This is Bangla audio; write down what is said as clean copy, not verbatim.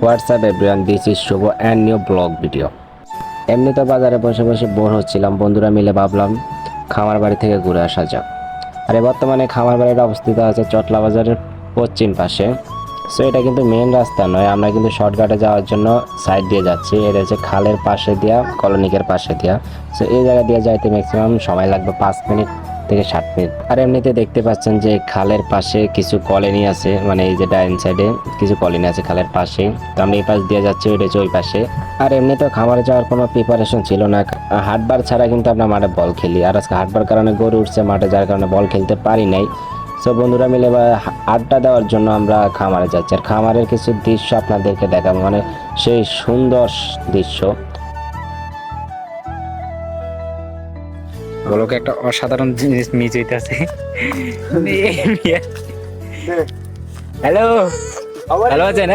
WhatsApp everyone, this is Shubho and new blog video. এমনি তো বাজারে বসে বসে বোর হচ্ছিলাম, বন্ধুরা মিলে ভাবলাম খামার বাড়ি থেকে ঘুরে আসা যাক। আর বর্তমানে খামার বাড়িটা অবস্থিত আছে চটলা বাজারের পশ্চিম পাশে। সো এটা কিন্তু মেন রাস্তা নয়, আমরা কিন্তু শর্টকাটে যাওয়ার জন্য সাইড দিয়ে যাচ্ছি। এটা হচ্ছে খালের পাশে দিয়া, কলোনিকের পাশে দিয়া। সো এই জায়গা দিয়ে যাইতে ম্যাক্সিমাম সময় লাগবে 5 মিনিট থেকে 7 মিনিট। আর এমনিতে দেখতে পাচ্ছেন যে খালের পাশে কিছু কলোনি আছে, মানে এই যে ডাইন সাইডে কিছু কলোনি আছে খালের পাশে। তো আমরা এই পাশ দিয়ে যাচ্ছি, ওইটা হচ্ছে ওই পাশে। আর এমনি তো খামারে যাওয়ার কোনো প্রিপারেশন ছিল না, হাটবার ছাড়া কিন্তু আমরা মাঠে বল খেলি। আর আজকে হাটবার কারণে গরু উঠছে মাঠে, যার কারণে বল খেলতে পারি নাই। সো বন্ধুরা মিলে আড্ডা দেওয়ার জন্য আমরা খামারে যাচ্ছি। আর খামারের কিছু দৃশ্য আপনাদেরকে দেখাবো, মানে সেই সুন্দর দৃশ্য। বলোকে একটা অসাধারণ জিনিস মিস হইতেছে। হ্যালো, ভালো আছেন?